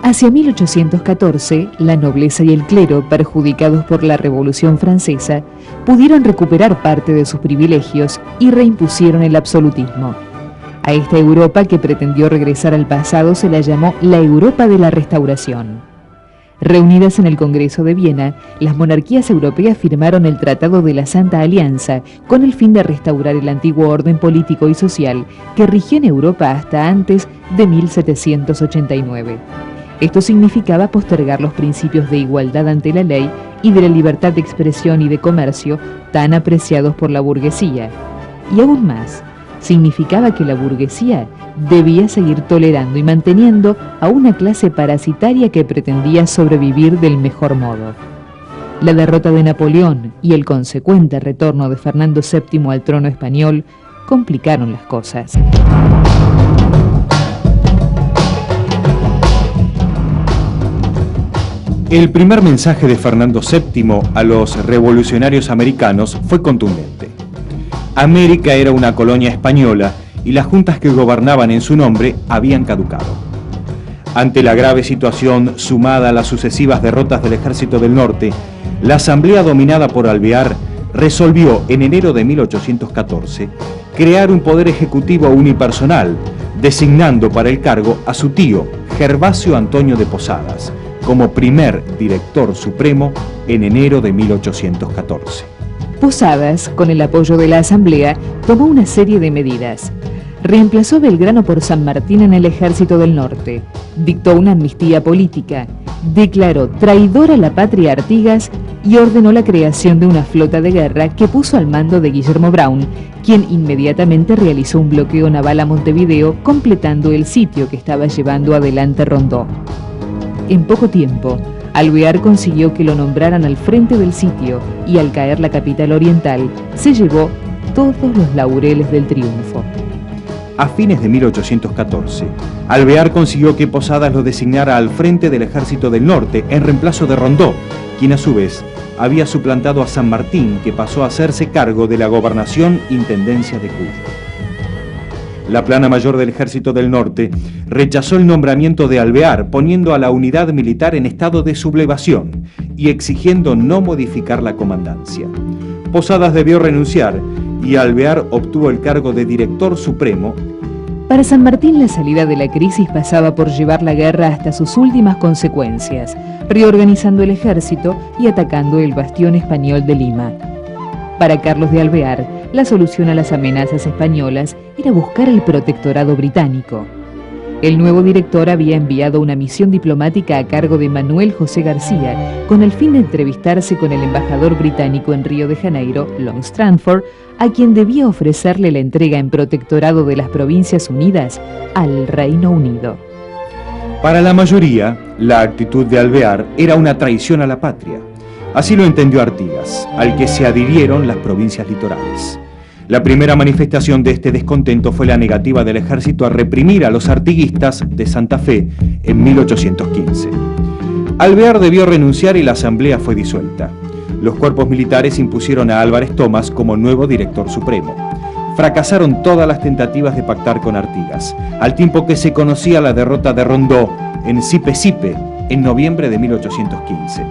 Hacia 1814, la nobleza y el clero, perjudicados por la Revolución Francesa, pudieron recuperar parte de sus privilegios y reimpusieron el absolutismo. A esta Europa que pretendió regresar al pasado se la llamó la Europa de la Restauración. Reunidas en el Congreso de Viena, las monarquías europeas firmaron el Tratado de la Santa Alianza con el fin de restaurar el antiguo orden político y social que rigió en Europa hasta antes de 1789. Esto significaba postergar los principios de igualdad ante la ley y de la libertad de expresión y de comercio tan apreciados por la burguesía. Y aún más, significaba que la burguesía debía seguir tolerando y manteniendo a una clase parasitaria que pretendía sobrevivir del mejor modo. La derrota de Napoleón y el consecuente retorno de Fernando VII al trono español complicaron las cosas. El primer mensaje de Fernando VII a los revolucionarios americanos fue contundente. América era una colonia española y las juntas que gobernaban en su nombre habían caducado. Ante la grave situación sumada a las sucesivas derrotas del Ejército del Norte, la Asamblea dominada por Alvear resolvió en enero de 1814 crear un poder ejecutivo unipersonal, designando para el cargo a su tío, Gervasio Antonio de Posadas, como primer director supremo en enero de 1814. Posadas, con el apoyo de la Asamblea, tomó una serie de medidas. Reemplazó Belgrano por San Martín en el Ejército del Norte, dictó una amnistía política, declaró traidor a la patria a Artigas y ordenó la creación de una flota de guerra que puso al mando de Guillermo Brown, quien inmediatamente realizó un bloqueo naval a Montevideo, completando el sitio que estaba llevando adelante Rondó. En poco tiempo, Alvear consiguió que lo nombraran al frente del sitio y al caer la capital oriental, se llevó todos los laureles del triunfo. A fines de 1814, Alvear consiguió que Posadas lo designara al frente del Ejército del Norte en reemplazo de Rondó, quien a su vez había suplantado a San Martín, que pasó a hacerse cargo de la gobernación-intendencia de Cuyo. La plana mayor del Ejército del Norte rechazó el nombramiento de Alvear, poniendo a la unidad militar en estado de sublevación y exigiendo no modificar la comandancia. Posadas debió renunciar y Alvear obtuvo el cargo de director supremo. Para San Martín, la salida de la crisis pasaba por llevar la guerra hasta sus últimas consecuencias, reorganizando el ejército y atacando el bastión español de Lima. Para Carlos de Alvear, la solución a las amenazas españolas era buscar el protectorado británico. El nuevo director había enviado una misión diplomática a cargo de Manuel José García con el fin de entrevistarse con el embajador británico en Río de Janeiro, Long Stranford, a quien debía ofrecerle la entrega en protectorado de las Provincias Unidas al Reino Unido. Para la mayoría, la actitud de Alvear era una traición a la patria. Así lo entendió Artigas, al que se adhirieron las provincias litorales. La primera manifestación de este descontento fue la negativa del ejército a reprimir a los artiguistas de Santa Fe en 1815. Alvear debió renunciar y la asamblea fue disuelta. Los cuerpos militares impusieron a Álvarez Thomas como nuevo director supremo. Fracasaron todas las tentativas de pactar con Artigas, al tiempo que se conocía la derrota de Rondó en Sipe-Sipe en noviembre de 1815.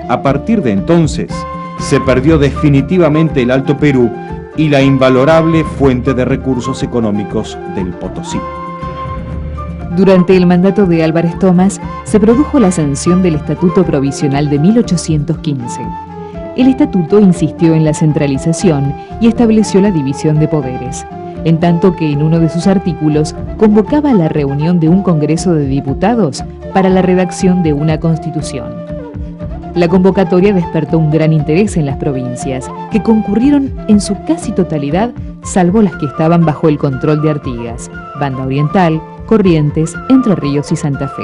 A partir de entonces, se perdió definitivamente el Alto Perú y la invalorable fuente de recursos económicos del Potosí. Durante el mandato de Álvarez Thomas, se produjo la sanción del Estatuto Provisional de 1815. El estatuto insistió en la centralización y estableció la división de poderes, en tanto que en uno de sus artículos convocaba a la reunión de un Congreso de Diputados para la redacción de una Constitución. La convocatoria despertó un gran interés en las provincias, que concurrieron en su casi totalidad, salvo las que estaban bajo el control de Artigas, Banda Oriental, Corrientes, Entre Ríos y Santa Fe.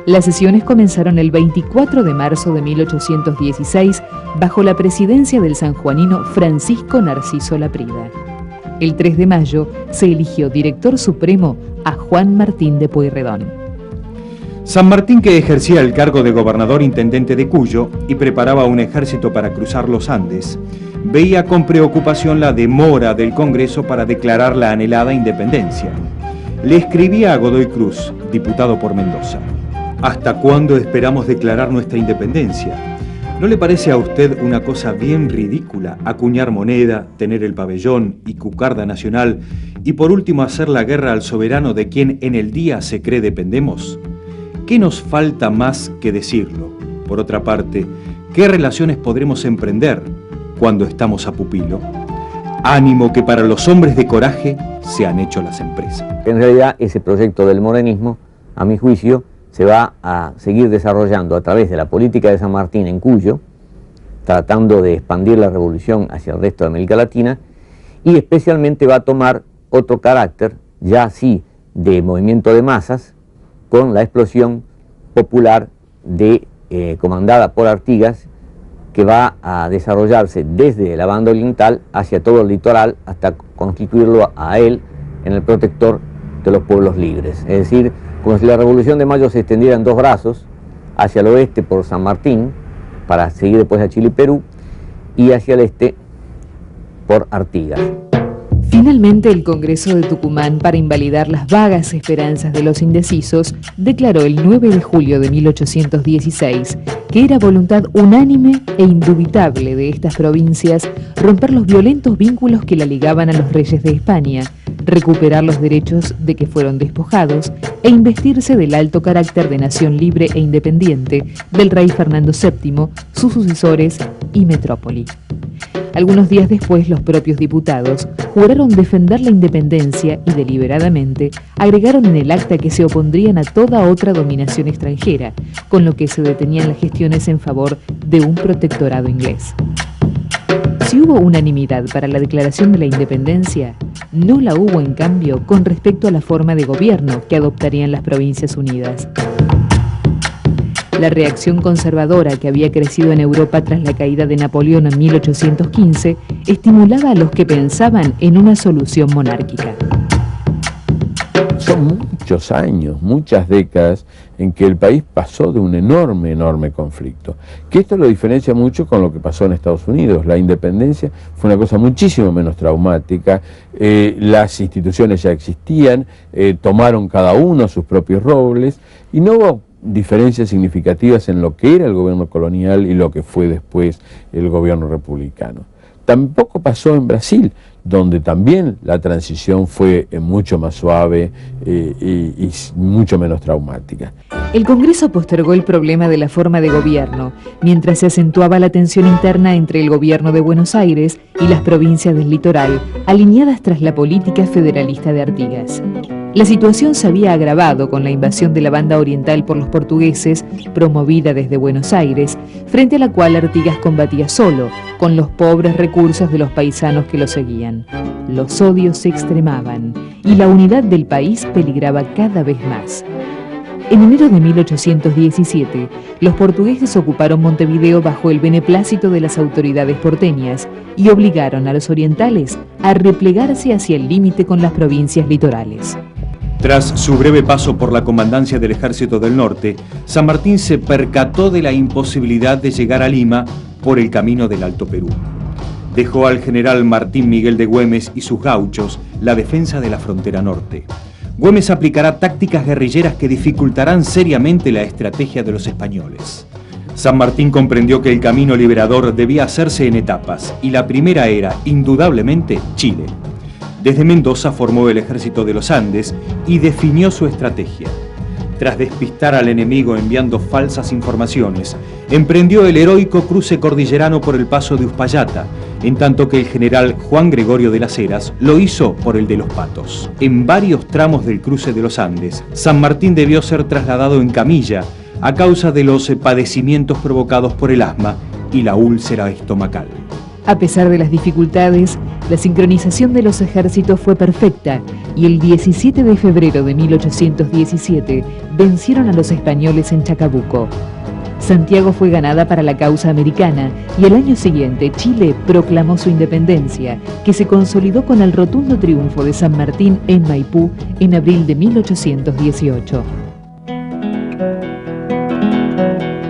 Las sesiones comenzaron el 24 de marzo de 1816, bajo la presidencia del sanjuanino Francisco Narciso Laprida. El 3 de mayo se eligió director supremo a Juan Martín de Pueyrredón. San Martín, que ejercía el cargo de gobernador intendente de Cuyo y preparaba un ejército para cruzar los Andes, veía con preocupación la demora del Congreso para declarar la anhelada independencia. Le escribía a Godoy Cruz, diputado por Mendoza: ¿Hasta cuándo esperamos declarar nuestra independencia? ¿No le parece a usted una cosa bien ridícula acuñar moneda, tener el pabellón y cucarda nacional y por último hacer la guerra al soberano de quien en el día se cree dependemos? ¿Qué nos falta más que decirlo? Por otra parte, ¿qué relaciones podremos emprender cuando estamos a pupilo? Ánimo que para los hombres de coraje se han hecho las empresas. En realidad ese proyecto del morenismo, a mi juicio, se va a seguir desarrollando a través de la política de San Martín en Cuyo, tratando de expandir la revolución hacia el resto de América Latina, y especialmente va a tomar otro carácter, ya así de movimiento de masas, con la explosión popular comandada por Artigas, que va a desarrollarse desde la banda oriental hacia todo el litoral hasta constituirlo a él en el protector de los pueblos libres. Es decir, como si la Revolución de Mayo se extendiera en dos brazos, hacia el oeste por San Martín, para seguir después a Chile y Perú, y hacia el este por Artigas. Finalmente, el Congreso de Tucumán, para invalidar las vagas esperanzas de los indecisos, declaró el 9 de julio de 1816 que era voluntad unánime e indubitable de estas provincias romper los violentos vínculos que la ligaban a los reyes de España, recuperar los derechos de que fueron despojados e investirse del alto carácter de nación libre e independiente del rey Fernando VII, sus sucesores y metrópoli. Algunos días después, los propios diputados juraron defender la independencia y deliberadamente agregaron en el acta que se opondrían a toda otra dominación extranjera, con lo que se detenían las gestiones en favor de un protectorado inglés. Si hubo unanimidad para la declaración de la independencia, no la hubo en cambio con respecto a la forma de gobierno que adoptarían las Provincias Unidas. La reacción conservadora que había crecido en Europa tras la caída de Napoleón en 1815 estimulaba a los que pensaban en una solución monárquica. Son muchos años, muchas décadas en que el país pasó de un enorme conflicto. Que esto lo diferencia mucho con lo que pasó en Estados Unidos. La independencia fue una cosa muchísimo menos traumática, las instituciones ya existían, tomaron cada uno sus propios roles y no hubo diferencias significativas en lo que era el gobierno colonial y lo que fue después el gobierno republicano. Tampoco pasó en Brasil, donde también la transición fue mucho más suave y mucho menos traumática. El Congreso postergó el problema de la forma de gobierno, mientras se acentuaba la tensión interna entre el gobierno de Buenos Aires y las provincias del litoral, alineadas tras la política federalista de Artigas. La situación se había agravado con la invasión de la banda oriental por los portugueses, promovida desde Buenos Aires, frente a la cual Artigas combatía solo, con los pobres recursos de los paisanos que lo seguían. Los odios se extremaban y la unidad del país peligraba cada vez más. En enero de 1817, los portugueses ocuparon Montevideo bajo el beneplácito de las autoridades porteñas y obligaron a los orientales a replegarse hacia el límite con las provincias litorales. Tras su breve paso por la comandancia del Ejército del Norte, San Martín se percató de la imposibilidad de llegar a Lima por el camino del Alto Perú. Dejó al general Martín Miguel de Güemes y sus gauchos la defensa de la frontera norte. Güemes aplicará tácticas guerrilleras que dificultarán seriamente la estrategia de los españoles. San Martín comprendió que el camino liberador debía hacerse en etapas, y la primera era, indudablemente, Chile. Desde Mendoza formó el Ejército de los Andes y definió su estrategia. Tras despistar al enemigo enviando falsas informaciones, emprendió el heroico cruce cordillerano por el paso de Uspallata, en tanto que el general Juan Gregorio de las Heras lo hizo por el de Los Patos. En varios tramos del cruce de los Andes, San Martín debió ser trasladado en camilla a causa de los padecimientos provocados por el asma y la úlcera estomacal. A pesar de las dificultades, la sincronización de los ejércitos fue perfecta y el 17 de febrero de 1817 vencieron a los españoles en Chacabuco. Santiago fue ganada para la causa americana y el año siguiente Chile proclamó su independencia, que se consolidó con el rotundo triunfo de San Martín en Maipú en abril de 1818.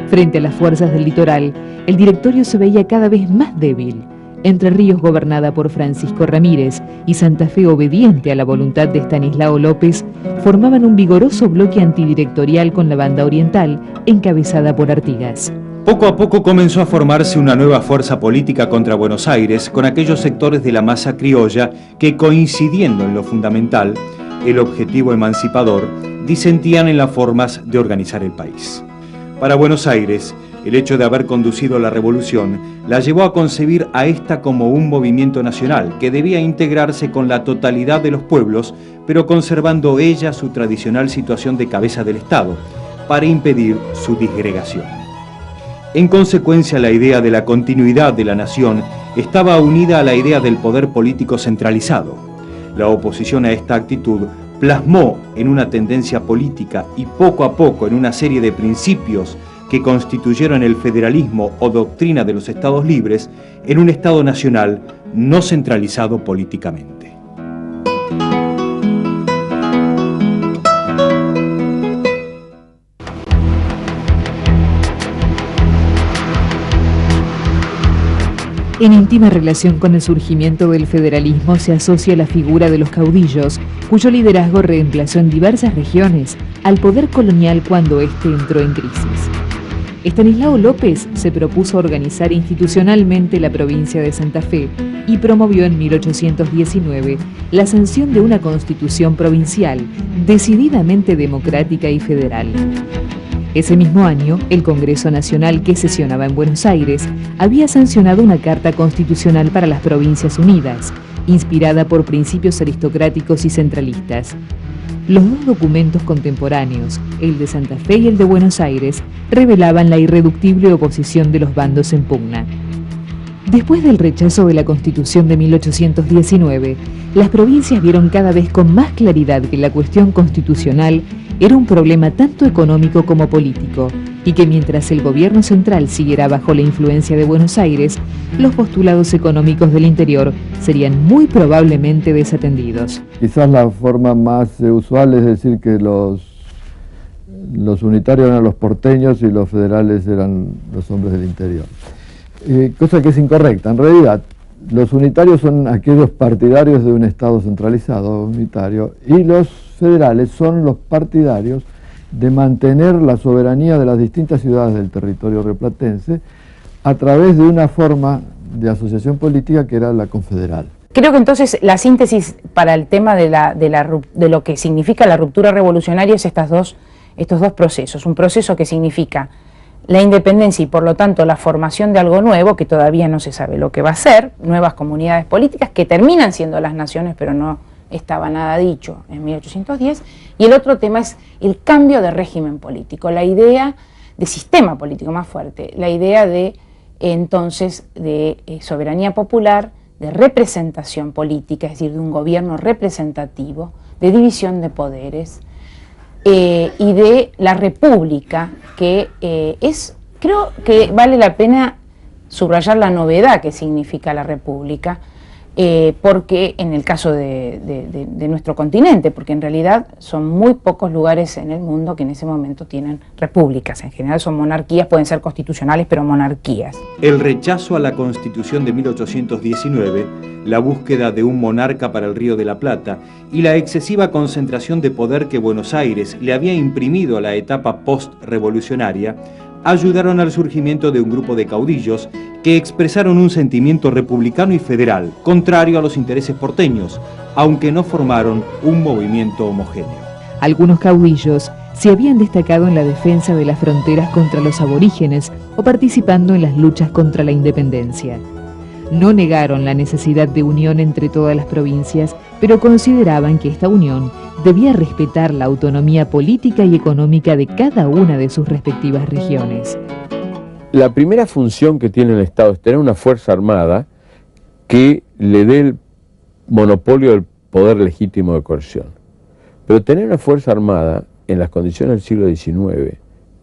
Frente a las fuerzas del litoral, el directorio se veía cada vez más débil. Entre Ríos gobernada por Francisco Ramírez y Santa Fe obediente a la voluntad de Estanislao López, formaban un vigoroso bloque antidirectorial con la banda oriental, encabezada por Artigas. Poco a poco comenzó a formarse una nueva fuerza política contra Buenos Aires con aquellos sectores de la masa criolla que, coincidiendo en lo fundamental, el objetivo emancipador, disentían en las formas de organizar el país. Para Buenos Aires, el hecho de haber conducido la revolución la llevó a concebir a esta como un movimiento nacional que debía integrarse con la totalidad de los pueblos, pero conservando ella su tradicional situación de cabeza del Estado, para impedir su disgregación. En consecuencia, la idea de la continuidad de la nación estaba unida a la idea del poder político centralizado. La oposición a esta actitud plasmó en una tendencia política y poco a poco en una serie de principios que constituyeron el federalismo o doctrina de los estados libres en un Estado nacional no centralizado políticamente. En íntima relación con el surgimiento del federalismo se asocia la figura de los caudillos, cuyo liderazgo reemplazó en diversas regiones al poder colonial cuando éste entró en crisis. Estanislao López se propuso organizar institucionalmente la provincia de Santa Fe y promovió en 1819 la sanción de una constitución provincial decididamente democrática y federal. Ese mismo año, el Congreso Nacional, que sesionaba en Buenos Aires, había sancionado una Carta Constitucional para las Provincias Unidas, inspirada por principios aristocráticos y centralistas. Los dos documentos contemporáneos, el de Santa Fe y el de Buenos Aires, revelaban la irreductible oposición de los bandos en pugna. Después del rechazo de la Constitución de 1819, las provincias vieron cada vez con más claridad que la cuestión constitucional era un problema tanto económico como político, y que mientras el gobierno central siguiera bajo la influencia de Buenos Aires, los postulados económicos del interior serían muy probablemente desatendidos. Quizás la forma más usual es decir que los unitarios eran los porteños y los federales eran los hombres del interior. Cosa que es incorrecta. En realidad, los unitarios son aquellos partidarios de un Estado centralizado unitario y los federales son los partidarios de mantener la soberanía de las distintas ciudades del territorio rioplatense a través de una forma de asociación política que era la confederal. Creo que entonces la síntesis para el tema de lo que significa la ruptura revolucionaria es estos dos procesos. Un proceso que significa la independencia y por lo tanto la formación de algo nuevo, que todavía no se sabe lo que va a ser, nuevas comunidades políticas que terminan siendo las naciones, pero no estaba nada dicho en 1810, y el otro tema es el cambio de régimen político, la idea de sistema político más fuerte, la idea de entonces de soberanía popular, de representación política, es decir, de un gobierno representativo, de división de poderes, y de la república, que creo que vale la pena subrayar la novedad que significa la república, porque en el caso de nuestro continente, porque en realidad son muy pocos lugares en el mundo que en ese momento tienen repúblicas. En general son monarquías, pueden ser constitucionales, pero monarquías. El rechazo a la Constitución de 1819, la búsqueda de un monarca para el Río de la Plata y la excesiva concentración de poder que Buenos Aires le había imprimido a la etapa post-revolucionaria, ayudaron al surgimiento de un grupo de caudillos que expresaron un sentimiento republicano y federal, contrario a los intereses porteños, aunque no formaron un movimiento homogéneo. Algunos caudillos se habían destacado en la defensa de las fronteras contra los aborígenes o participando en las luchas contra la independencia. No negaron la necesidad de unión entre todas las provincias, pero consideraban que esta unión debía respetar la autonomía política y económica de cada una de sus respectivas regiones. La primera función que tiene el Estado es tener una fuerza armada que le dé el monopolio del poder legítimo de coerción. Pero tener una fuerza armada en las condiciones del siglo XIX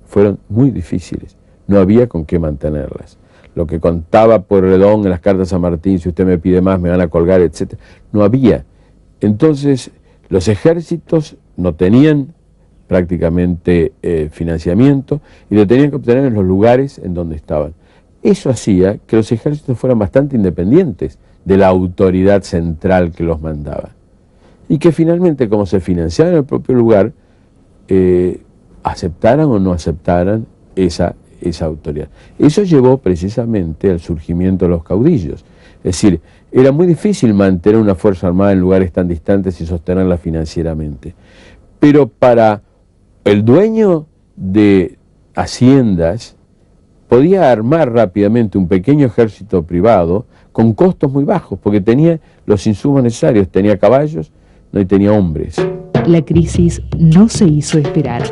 fueron muy difíciles, no había con qué mantenerlas. Lo que contaba Pueyrredón en las cartas a Martín, si usted me pide más me van a colgar, etc., no había. Entonces los ejércitos no tenían prácticamente financiamiento y lo tenían que obtener en los lugares en donde estaban. Eso hacía que los ejércitos fueran bastante independientes de la autoridad central que los mandaba. Y que finalmente, como se financiaba en el propio lugar, aceptaran o no aceptaran esa autoridad. Eso llevó precisamente al surgimiento de los caudillos. Es decir, era muy difícil mantener una fuerza armada en lugares tan distantes y sostenerla financieramente. Pero para el dueño de haciendas podía armar rápidamente un pequeño ejército privado con costos muy bajos, porque tenía los insumos necesarios, tenía caballos, no tenía hombres. La crisis no se hizo esperar.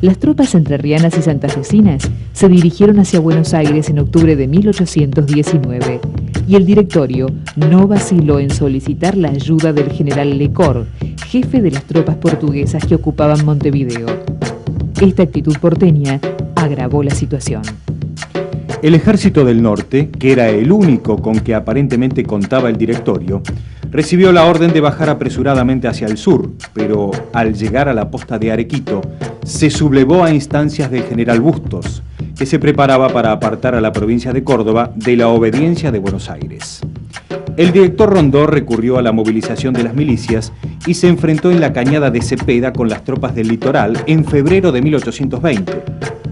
Las tropas entrerrianas y santafesinas se dirigieron hacia Buenos Aires en octubre de 1819 y el directorio no vaciló en solicitar la ayuda del general Lecor, jefe de las tropas portuguesas que ocupaban Montevideo. Esta actitud porteña agravó la situación. El ejército del norte, que era el único con que aparentemente contaba el directorio, recibió la orden de bajar apresuradamente hacia el sur, pero al llegar a la posta de Arequito, se sublevó a instancias del general Bustos, que se preparaba para apartar a la provincia de Córdoba de la obediencia de Buenos Aires. El director Rondó recurrió a la movilización de las milicias y se enfrentó en la cañada de Cepeda con las tropas del litoral en febrero de 1820.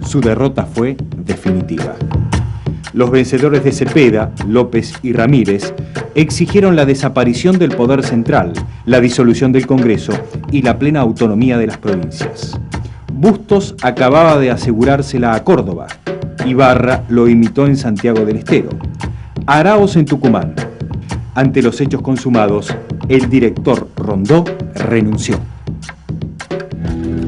Su derrota fue definitiva. Los vencedores de Cepeda, López y Ramírez, exigieron la desaparición del poder central, la disolución del Congreso y la plena autonomía de las provincias. Bustos acababa de asegurársela a Córdoba. Ibarra lo imitó en Santiago del Estero. Araos en Tucumán. Ante los hechos consumados, el director Rondó renunció.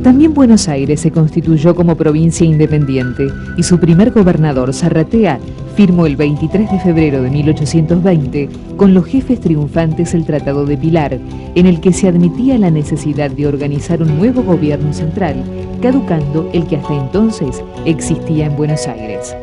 También Buenos Aires se constituyó como provincia independiente y su primer gobernador, Zarratea, firmó el 23 de febrero de 1820 con los jefes triunfantes el Tratado de Pilar, en el que se admitía la necesidad de organizar un nuevo gobierno central, caducando el que hasta entonces existía en Buenos Aires.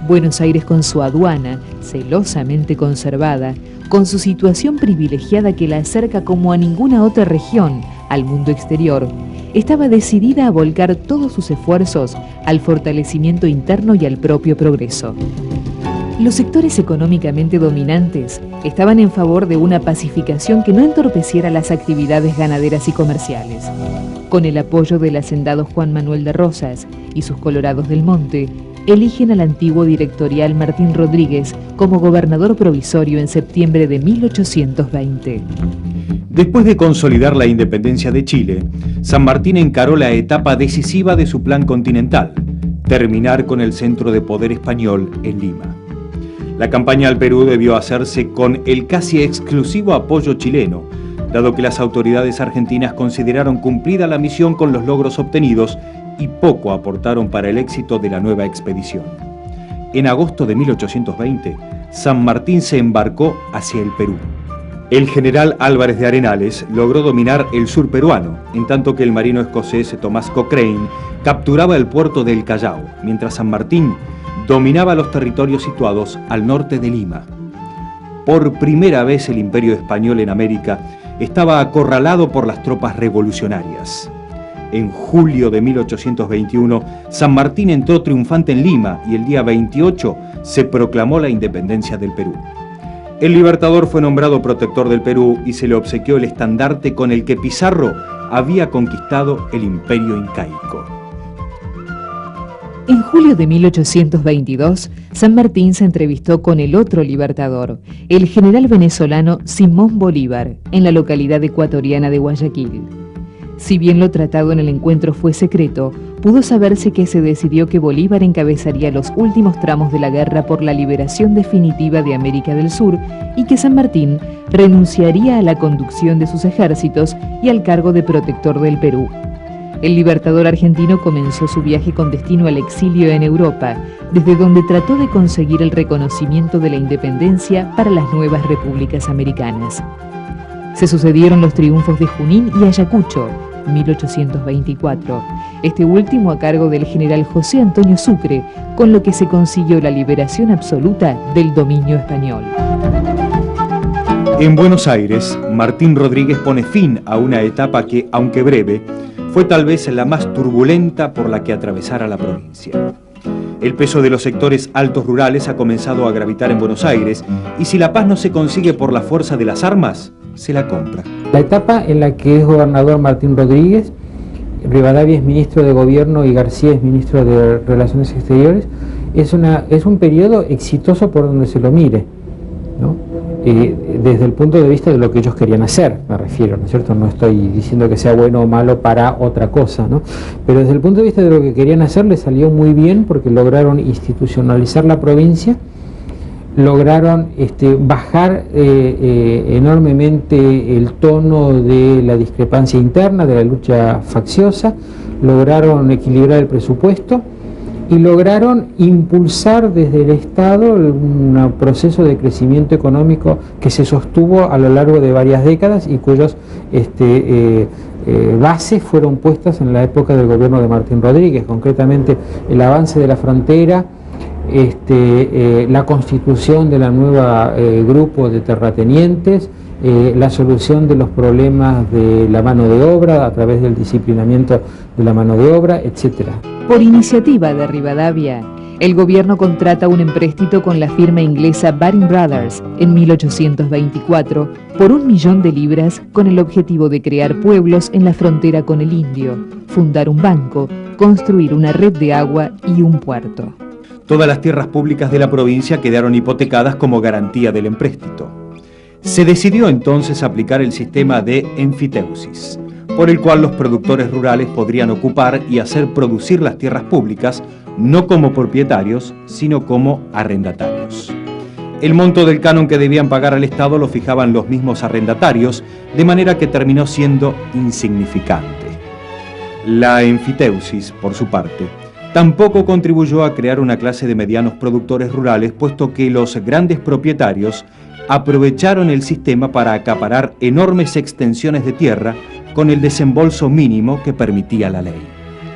Buenos Aires, con su aduana celosamente conservada, con su situación privilegiada que la acerca como a ninguna otra región al mundo exterior, estaba decidida a volcar todos sus esfuerzos al fortalecimiento interno y al propio progreso. Los sectores económicamente dominantes estaban en favor de una pacificación que no entorpeciera las actividades ganaderas y comerciales. Con el apoyo del hacendado Juan Manuel de Rosas y sus Colorados del Monte, eligen al antiguo directorial Martín Rodríguez como gobernador provisorio en septiembre de 1820. Después de consolidar la independencia de Chile, San Martín encaró la etapa decisiva de su plan continental, terminar con el centro de poder español en Lima. La campaña al Perú debió hacerse con el casi exclusivo apoyo chileno, dado que las autoridades argentinas consideraron cumplida la misión con los logros obtenidos y poco aportaron para el éxito de la nueva expedición. En agosto de 1820, San Martín se embarcó hacia el Perú. El general Álvarez de Arenales logró dominar el sur peruano, en tanto que el marino escocés Thomas Cochrane capturaba el puerto del Callao, mientras San Martín dominaba los territorios situados al norte de Lima. Por primera vez el imperio español en América estaba acorralado por las tropas revolucionarias. En julio de 1821, San Martín entró triunfante en Lima y el día 28 se proclamó la independencia del Perú. El Libertador fue nombrado protector del Perú y se le obsequió el estandarte con el que Pizarro había conquistado el imperio incaico. En julio de 1822, San Martín se entrevistó con el otro libertador, el general venezolano Simón Bolívar, en la localidad ecuatoriana de Guayaquil. Si bien lo tratado en el encuentro fue secreto, pudo saberse que se decidió que Bolívar encabezaría los últimos tramos de la guerra por la liberación definitiva de América del Sur y que San Martín renunciaría a la conducción de sus ejércitos y al cargo de protector del Perú. El libertador argentino comenzó su viaje con destino al exilio en Europa, desde donde trató de conseguir el reconocimiento de la independencia para las nuevas repúblicas americanas. Se sucedieron los triunfos de Junín y Ayacucho, 1824, este último a cargo del general José Antonio Sucre, con lo que se consiguió la liberación absoluta del dominio español. En Buenos Aires, Martín Rodríguez pone fin a una etapa que, aunque breve, fue tal vez la más turbulenta por la que atravesara la provincia. El peso de los sectores altos rurales ha comenzado a gravitar en Buenos Aires y si la paz no se consigue por la fuerza de las armas, se la compra. La etapa en la que es gobernador Martín Rodríguez, Rivadavia es ministro de Gobierno y García es ministro de Relaciones Exteriores, es un periodo exitoso por donde se lo mire, ¿no? Desde el punto de vista de lo que ellos querían hacer, me refiero, ¿no es cierto? No estoy diciendo que sea bueno o malo para otra cosa, ¿no? Pero desde el punto de vista de lo que querían hacer les salió muy bien porque lograron institucionalizar la provincia, lograron bajar enormemente el tono de la discrepancia interna, de la lucha facciosa, lograron equilibrar el presupuesto y lograron impulsar desde el Estado un proceso de crecimiento económico que se sostuvo a lo largo de varias décadas y cuyos bases fueron puestas en la época del gobierno de Martín Rodríguez, concretamente el avance de la frontera, la constitución de la nueva grupo de terratenientes, la solución de los problemas de la mano de obra a través del disciplinamiento de la mano de obra, etcétera. Por iniciativa de Rivadavia, el gobierno contrata un empréstito con la firma inglesa Baring Brothers en 1824 por 1 millón de libras con el objetivo de crear pueblos en la frontera con el Indio, fundar un banco, construir una red de agua y un puerto. Todas las tierras públicas de la provincia quedaron hipotecadas como garantía del empréstito. Se decidió entonces aplicar el sistema de enfiteusis, por el cual los productores rurales podrían ocupar y hacer producir las tierras públicas no como propietarios, sino como arrendatarios. El monto del canon que debían pagar al Estado lo fijaban los mismos arrendatarios, de manera que terminó siendo insignificante. La enfiteusis, por su parte, tampoco contribuyó a crear una clase de medianos productores rurales, puesto que los grandes propietarios aprovecharon el sistema para acaparar enormes extensiones de tierra con el desembolso mínimo que permitía la ley.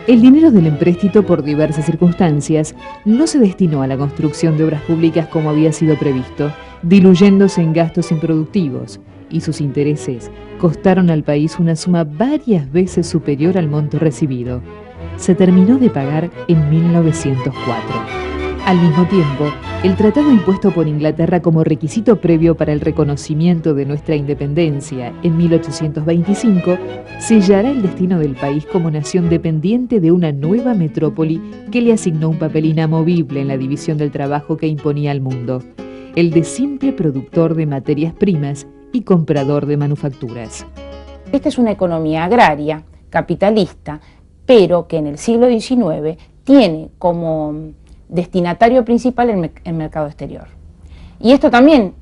El dinero del empréstito, por diversas circunstancias, no se destinó a la construcción de obras públicas como había sido previsto, diluyéndose en gastos improductivos, y sus intereses costaron al país una suma varias veces superior al monto recibido. Se terminó de pagar en 1904. Al mismo tiempo, el tratado impuesto por Inglaterra como requisito previo para el reconocimiento de nuestra independencia en 1825 sellará el destino del país como nación dependiente de una nueva metrópoli que le asignó un papel inamovible en la división del trabajo que imponía al mundo, el de simple productor de materias primas y comprador de manufacturas. Esta es una economía agraria, capitalista, pero que en el siglo XIX tiene como destinatario principal el mercado exterior. Y esto también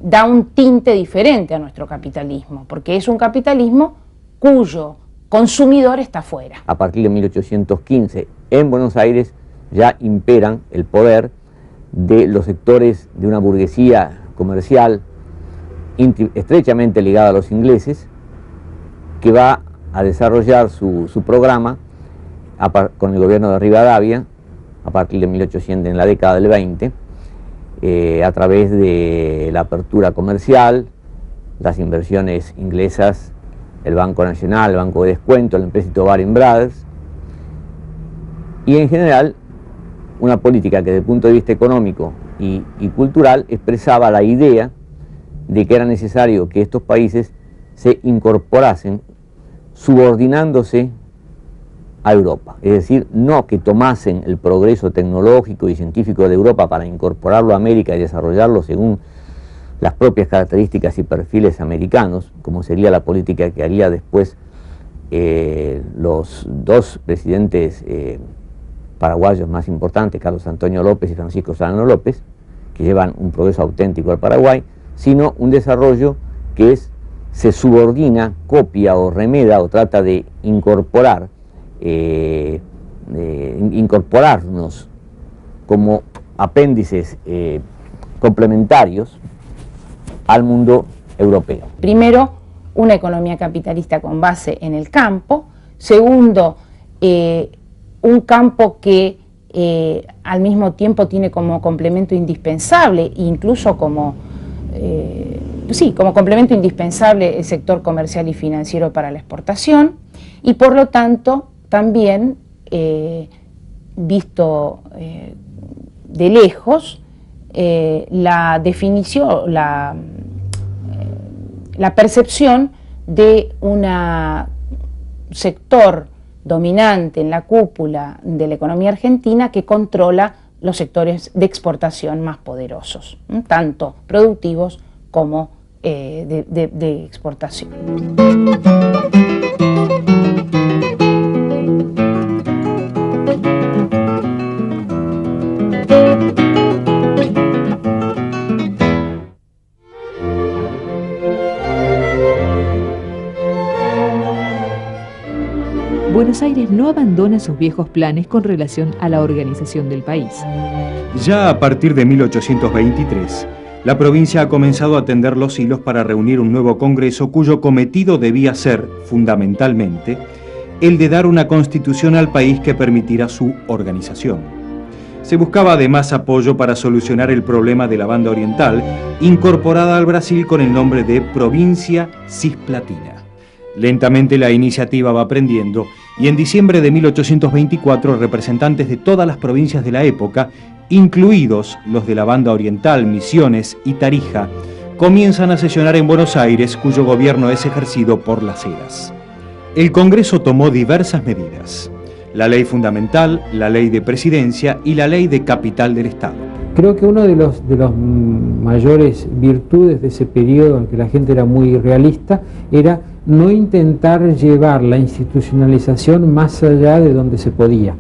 da un tinte diferente a nuestro capitalismo, porque es un capitalismo cuyo consumidor está afuera. A partir de 1815, en Buenos Aires ya imperan el poder de los sectores de una burguesía comercial estrechamente ligada a los ingleses, que va a desarrollar su programa con el gobierno de Rivadavia a partir de 1800, en la década del 20, a través de la apertura comercial, las inversiones inglesas, el Banco Nacional, el Banco de Descuento, el empréstito Baring Brothers, y en general una política que desde el punto de vista económico y cultural expresaba la idea de que era necesario que estos países se incorporasen subordinándose a Europa, es decir, no que tomasen el progreso tecnológico y científico de Europa para incorporarlo a América y desarrollarlo según las propias características y perfiles americanos, como sería la política que haría después los dos presidentes paraguayos más importantes, Carlos Antonio López y Francisco Solano López, que llevan un progreso auténtico al Paraguay, sino un desarrollo que se subordina, copia o remeda o trata de incorporar incorporarnos como apéndices complementarios al mundo europeo. Primero, una economía capitalista con base en el campo. Segundo, un campo que al mismo tiempo tiene como complemento indispensable, incluso como complemento indispensable el sector comercial y financiero para la exportación, y por lo tanto también visto de lejos, la definición, la percepción de un sector dominante en la cúpula de la economía argentina que controla los sectores de exportación más poderosos, tanto productivos como de exportación. Buenos Aires no abandona sus viejos planes con relación a la organización del país. Ya a partir de 1823, la provincia ha comenzado a tender los hilos para reunir un nuevo Congreso cuyo cometido debía ser, fundamentalmente, el de dar una constitución al país que permitiera su organización. Se buscaba además apoyo para solucionar el problema de la banda oriental, incorporada al Brasil con el nombre de Provincia Cisplatina. Lentamente la iniciativa va aprendiendo y en diciembre de 1824 representantes de todas las provincias de la época, incluidos los de la banda oriental, Misiones y Tarija, comienzan a sesionar en Buenos Aires, cuyo gobierno es ejercido por Las Heras. El Congreso tomó diversas medidas: la ley fundamental, la ley de presidencia y la ley de capital del Estado. Creo que uno de los mayores virtudes de ese periodo en que la gente era muy realista era no intentar llevar la institucionalización más allá de donde se podía.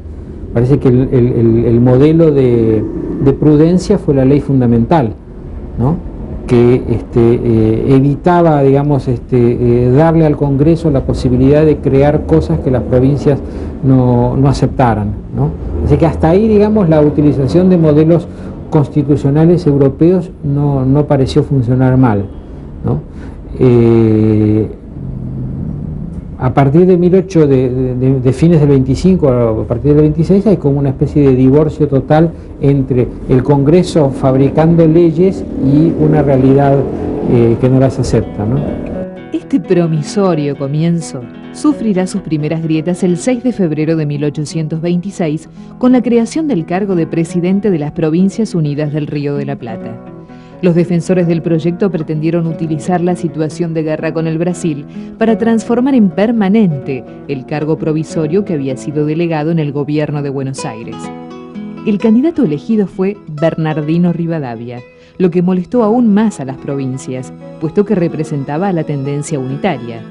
Parece que el modelo de prudencia fue la ley fundamental, ¿no? Que evitaba, digamos, darle al Congreso la posibilidad de crear cosas que las provincias no aceptaran, ¿no? Así que hasta ahí, digamos, la utilización de modelos constitucionales europeos no pareció funcionar mal, ¿no? A partir de de fines del 25 a partir del 26 hay como una especie de divorcio total entre el Congreso fabricando leyes y una realidad que no las acepta, ¿no? Este promisorio comienzo sufrirá sus primeras grietas el 6 de febrero de 1826 con la creación del cargo de presidente de las Provincias Unidas del Río de la Plata. Los defensores del proyecto pretendieron utilizar la situación de guerra con el Brasil para transformar en permanente el cargo provisorio que había sido delegado en el gobierno de Buenos Aires. El candidato elegido fue Bernardino Rivadavia, lo que molestó aún más a las provincias, puesto que representaba a la tendencia unitaria.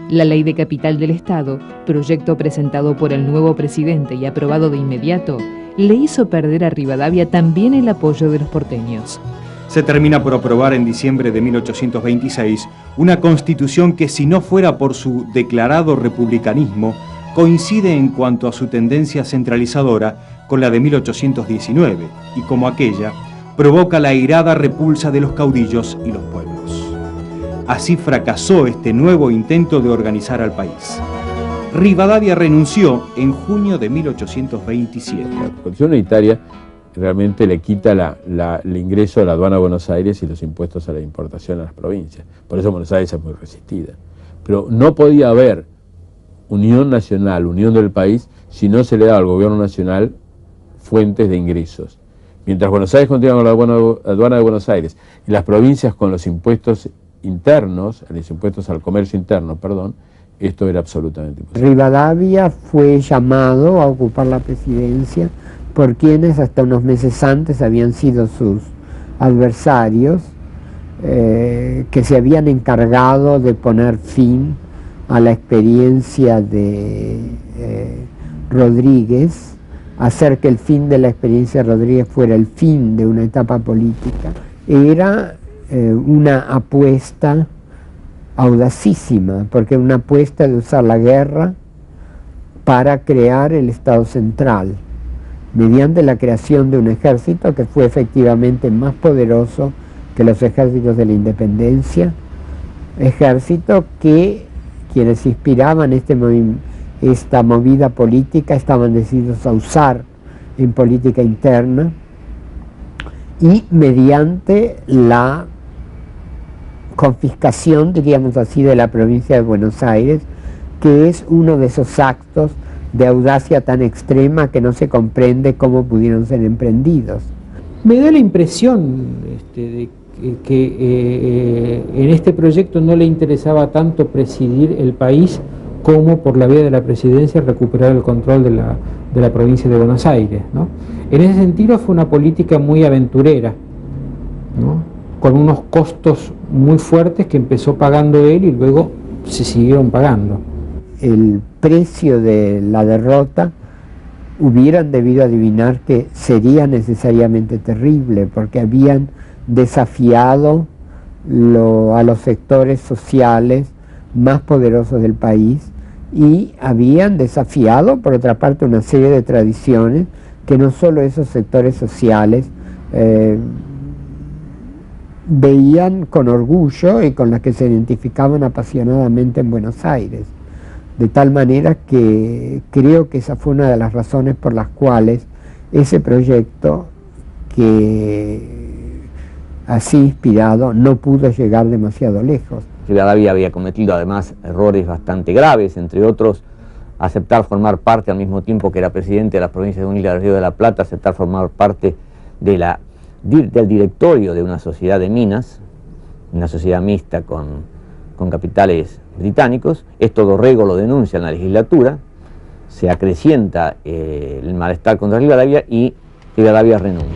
La ley de capital del Estado, proyecto presentado por el nuevo presidente y aprobado de inmediato, le hizo perder a Rivadavia también el apoyo de los porteños. Se termina por aprobar en diciembre de 1826 una constitución que, si no fuera por su declarado republicanismo, coincide en cuanto a su tendencia centralizadora con la de 1819 y, como aquella, provoca la airada repulsa de los caudillos y los pueblos. Así fracasó este nuevo intento de organizar al país. Rivadavia renunció en junio de 1827. La Constitución unitaria realmente le quita el ingreso a la aduana de Buenos Aires y los impuestos a la importación a las provincias. Por eso Buenos Aires es muy resistida. Pero no podía haber unión nacional, unión del país, si no se le daba al gobierno nacional fuentes de ingresos. Mientras Buenos Aires continúa con la aduana de Buenos Aires y las provincias con los impuestos internos, los impuestos al comercio interno, perdón, esto era absolutamente imposible. Rivadavia fue llamado a ocupar la presidencia por quienes hasta unos meses antes habían sido sus adversarios, que se habían encargado de poner fin a la experiencia de Rodríguez, hacer que el fin de la experiencia de Rodríguez fuera el fin de una etapa política. Era una apuesta audacísima, porque era una apuesta de usar la guerra para crear el Estado central, mediante la creación de un ejército que fue efectivamente más poderoso que los ejércitos de la independencia, ejército que quienes inspiraban esta movida política estaban decididos a usar en política interna, y mediante la confiscación, diríamos así, de la provincia de Buenos Aires, que es uno de esos actos de audacia tan extrema que no se comprende cómo pudieron ser emprendidos. Me da la impresión de que en este proyecto no le interesaba tanto presidir el país como por la vía de la presidencia recuperar el control de la provincia de Buenos Aires, ¿no? En ese sentido fue una política muy aventurera, ¿no? Con unos costos muy fuertes que empezó pagando él y luego se siguieron pagando. El precio de la derrota hubieran debido adivinar que sería necesariamente terrible, porque habían desafiado a los sectores sociales más poderosos del país y habían desafiado, por otra parte, una serie de tradiciones que no solo esos sectores sociales veían con orgullo y con las que se identificaban apasionadamente en Buenos Aires. De tal manera que creo que esa fue una de las razones por las cuales ese proyecto, que así inspirado, no pudo llegar demasiado lejos. Rivadavia había cometido además errores bastante graves, entre otros aceptar formar parte al mismo tiempo que era presidente de la provincia de Unidad del Río de la Plata, aceptar formar parte del directorio de una sociedad de minas, una sociedad mixta con capitales británicos. Esto Dorrego lo denuncia en la legislatura, se acrecienta el malestar contra Rivadavia y Rivadavia renuncia.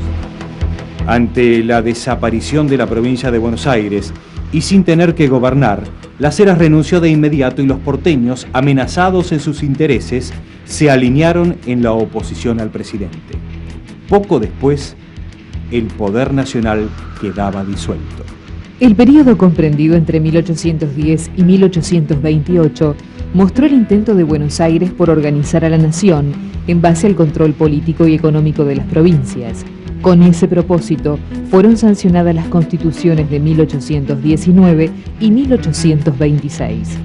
Ante la desaparición de la provincia de Buenos Aires y sin tener que gobernar, Las Heras renunció de inmediato y los porteños, amenazados en sus intereses, se alinearon en la oposición al presidente. Poco después, el poder nacional quedaba disuelto. El período comprendido entre 1810 y 1828 mostró el intento de Buenos Aires por organizar a la nación en base al control político y económico de las provincias. Con ese propósito, fueron sancionadas las constituciones de 1819 y 1826.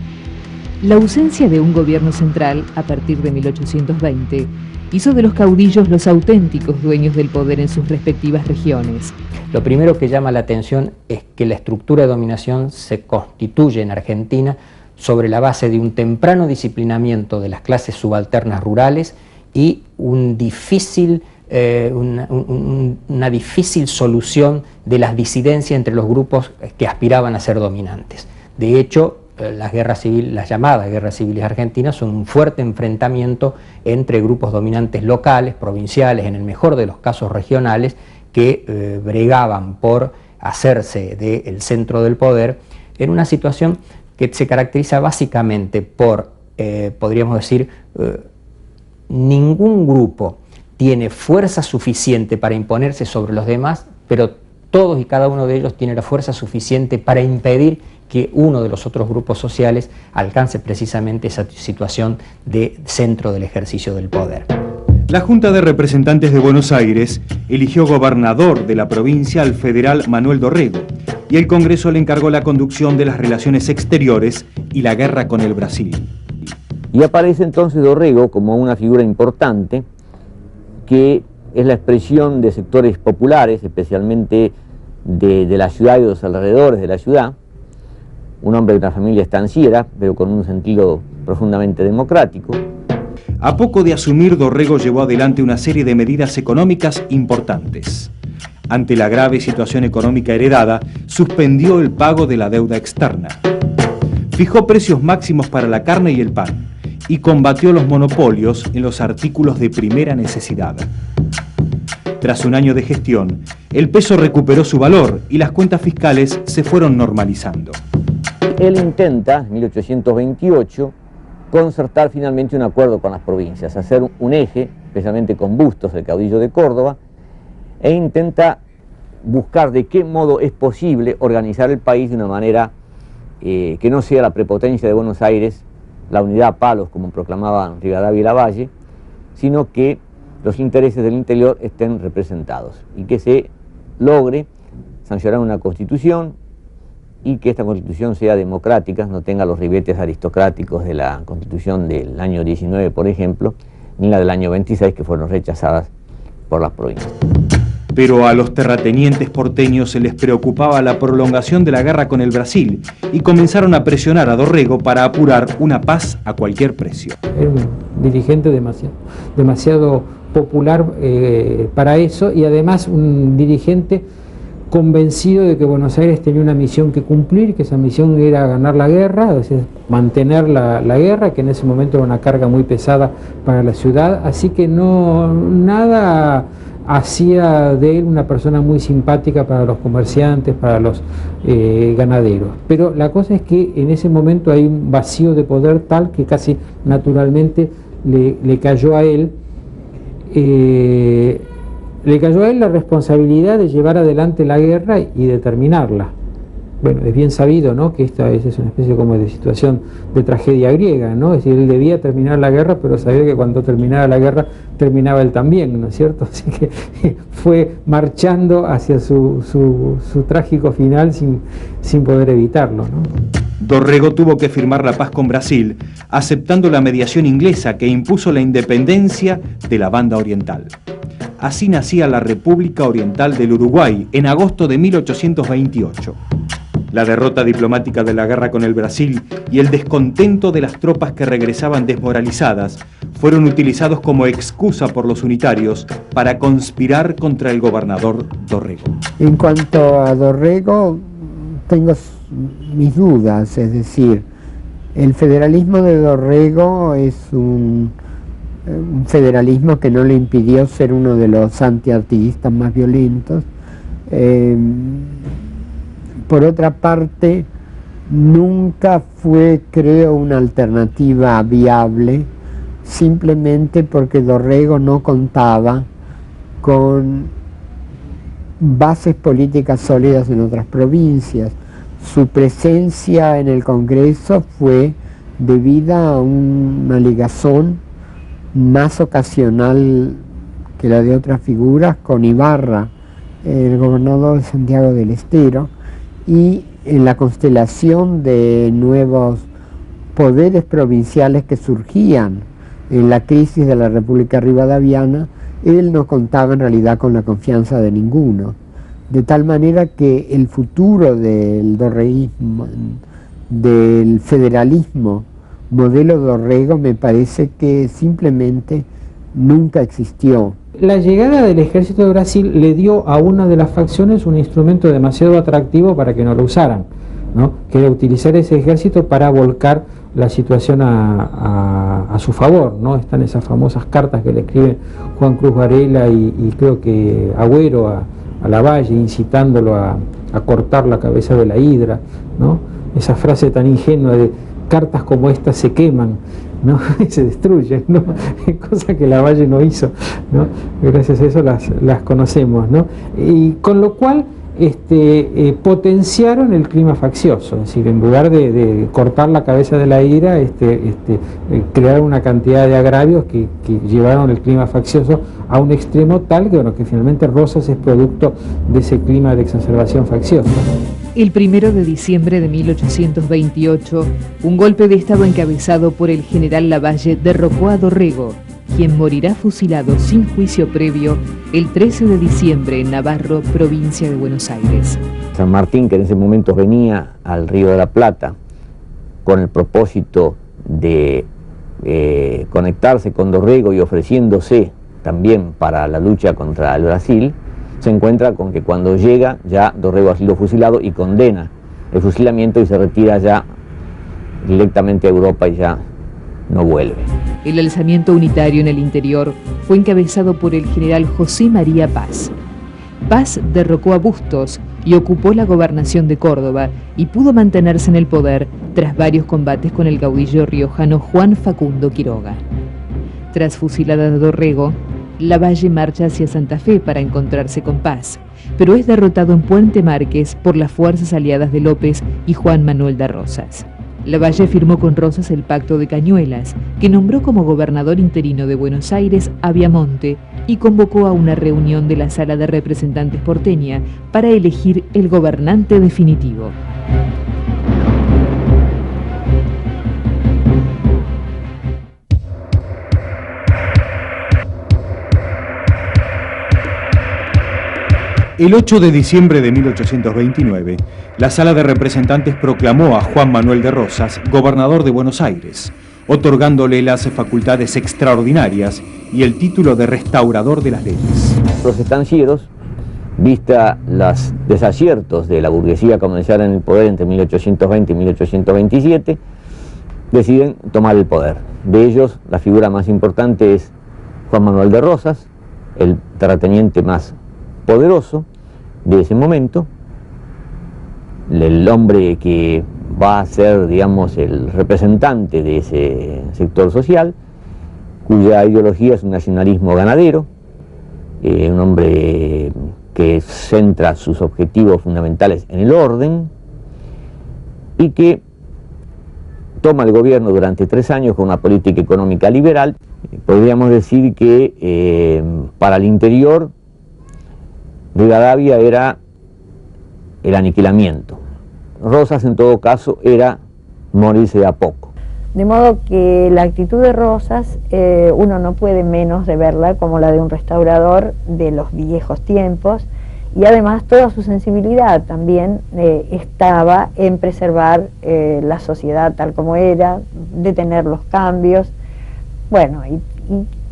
La ausencia de un gobierno central a partir de 1820 hizo de los caudillos los auténticos dueños del poder en sus respectivas regiones. Lo primero que llama la atención es que la estructura de dominación se constituye en Argentina sobre la base de un temprano disciplinamiento de las clases subalternas rurales y una difícil solución de las disidencias entre los grupos que aspiraban a ser dominantes. De hecho, las llamadas guerras civiles argentinas son un fuerte enfrentamiento entre grupos dominantes locales, provinciales, en el mejor de los casos regionales, que bregaban por hacerse del centro del poder en una situación que se caracteriza básicamente por, podríamos decir, ningún grupo tiene fuerza suficiente para imponerse sobre los demás, pero todos y cada uno de ellos tiene la fuerza suficiente para impedir que uno de los otros grupos sociales alcance precisamente esa situación de centro del ejercicio del poder. La Junta de Representantes de Buenos Aires eligió gobernador de la provincia al federal Manuel Dorrego y el Congreso le encargó la conducción de las relaciones exteriores y la guerra con el Brasil. Y aparece entonces Dorrego como una figura importante que es la expresión de sectores populares, especialmente de la ciudad y de los alrededores de la ciudad, un hombre de una familia estanciera, pero con un sentido profundamente democrático. A poco de asumir, Dorrego llevó adelante una serie de medidas económicas importantes. Ante la grave situación económica heredada, suspendió el pago de la deuda externa. Fijó precios máximos para la carne y el pan y combatió los monopolios en los artículos de primera necesidad. Tras un año de gestión, el peso recuperó su valor y las cuentas fiscales se fueron normalizando. Él intenta, en 1828, concertar finalmente un acuerdo con las provincias, hacer un eje, especialmente con Bustos, el caudillo de Córdoba, e intenta buscar de qué modo es posible organizar el país de una manera que no sea la prepotencia de Buenos Aires, la unidad a palos, como proclamaban Rivadavia y Lavalle, sino que los intereses del interior estén representados y que se logre sancionar una constitución y que esta constitución sea democrática, no tenga los ribetes aristocráticos de la constitución del año 19, por ejemplo, ni la del año 26, que fueron rechazadas por las provincias. Pero a los terratenientes porteños se les preocupaba la prolongación de la guerra con el Brasil y comenzaron a presionar a Dorrego para apurar una paz a cualquier precio. Era dirigente demasiado popular para eso, y además un dirigente convencido de que Buenos Aires tenía una misión que cumplir, que esa misión era ganar la guerra, es decir, mantener la guerra, que en ese momento era una carga muy pesada para la ciudad, así que nada hacía de él una persona muy simpática para los comerciantes, para los ganaderos. Pero la cosa es que en ese momento hay un vacío de poder tal que casi naturalmente le cayó a él la responsabilidad de llevar adelante la guerra y de terminarla. Bueno, es bien sabido, ¿no?, que esta es una especie como de situación de tragedia griega, ¿no? Es decir, él debía terminar la guerra, pero sabía que cuando terminara la guerra, terminaba él también, ¿no es cierto? Así que fue marchando hacia su trágico final sin poder evitarlo, ¿no? Dorrego tuvo que firmar la paz con Brasil, aceptando la mediación inglesa que impuso la independencia de la Banda Oriental. Así nacía la República Oriental del Uruguay en agosto de 1828. La derrota diplomática de la guerra con el Brasil y el descontento de las tropas que regresaban desmoralizadas fueron utilizados como excusa por los unitarios para conspirar contra el gobernador Dorrego. En cuanto a Dorrego, tengo mis dudas, es decir, el federalismo de Dorrego es un federalismo que no le impidió ser uno de los antiartiguistas más violentos. Por otra parte, nunca fue, creo, una alternativa viable, simplemente porque Dorrego no contaba con bases políticas sólidas en otras provincias. Su presencia en el Congreso fue debida a una ligazón más ocasional que la de otras figuras con Ibarra, el gobernador de Santiago del Estero, y en la constelación de nuevos poderes provinciales que surgían en la crisis de la República Rivadaviana, él no contaba en realidad con la confianza de ninguno. De tal manera que el futuro del dorreísmo, del federalismo modelo Dorrego, me parece que simplemente nunca existió. La llegada del ejército de Brasil le dio a una de las facciones un instrumento demasiado atractivo para que no lo usaran, ¿no?, que era utilizar ese ejército para volcar la situación a su favor, ¿no? Están esas famosas cartas que le escribe Juan Cruz Varela y creo que Agüero a Lavalle, incitándolo a cortar la cabeza de la hidra, ¿no? Esa frase tan ingenua de cartas como estas se queman, ¿no? Y se destruyen, ¿no? Cosa que Lavalle no hizo, ¿no? Gracias a eso las conocemos, ¿no? Y con lo cual potenciaron el clima faccioso, es decir, en lugar de cortar la cabeza de la hidra, crearon una cantidad de agravios que llevaron el clima faccioso a un extremo tal que, bueno, que finalmente Rosas es producto de ese clima de exacerbación facciosa. El 1 de diciembre de 1828, un golpe de Estado encabezado por el general Lavalle derrocó a Dorrego, quien morirá fusilado sin juicio previo el 13 de diciembre en Navarro, provincia de Buenos Aires. San Martín, que en ese momento venía al Río de la Plata con el propósito de conectarse con Dorrego y ofreciéndose también para la lucha contra el Brasil, se encuentra con que cuando llega ya Dorrego ha sido fusilado y condena el fusilamiento y se retira ya directamente a Europa y ya no vuelve. El alzamiento unitario en el interior fue encabezado por el general José María Paz. Paz derrocó a Bustos y ocupó la gobernación de Córdoba y pudo mantenerse en el poder tras varios combates con el caudillo riojano Juan Facundo Quiroga. Tras fusilar a Dorrego, Lavalle marcha hacia Santa Fe para encontrarse con Paz, pero es derrotado en Puente Márquez por las fuerzas aliadas de López y Juan Manuel de Rosas. Lavalle firmó con Rosas el Pacto de Cañuelas, que nombró como gobernador interino de Buenos Aires a Viamonte y convocó a una reunión de la Sala de Representantes porteña para elegir el gobernante definitivo. El 8 de diciembre de 1829, la Sala de Representantes proclamó a Juan Manuel de Rosas gobernador de Buenos Aires, otorgándole las facultades extraordinarias y el título de restaurador de las leyes. Los estancieros, vista los desaciertos de la burguesía comenzar en el poder entre 1820 y 1827, deciden tomar el poder. De ellos, la figura más importante es Juan Manuel de Rosas, el terrateniente más poderoso de ese momento, el hombre que va a ser, digamos, el representante de ese sector social, cuya ideología es un nacionalismo ganadero, un hombre que centra sus objetivos fundamentales en el orden y que toma el gobierno durante 3 años con una política económica liberal. Podríamos decir que para el interior Rivadavia era el aniquilamiento. Rosas, en todo caso, era morirse de a poco. De modo que la actitud de Rosas, uno no puede menos de verla como la de un restaurador de los viejos tiempos, y además toda su sensibilidad también estaba en preservar la sociedad tal como era, detener los cambios, bueno,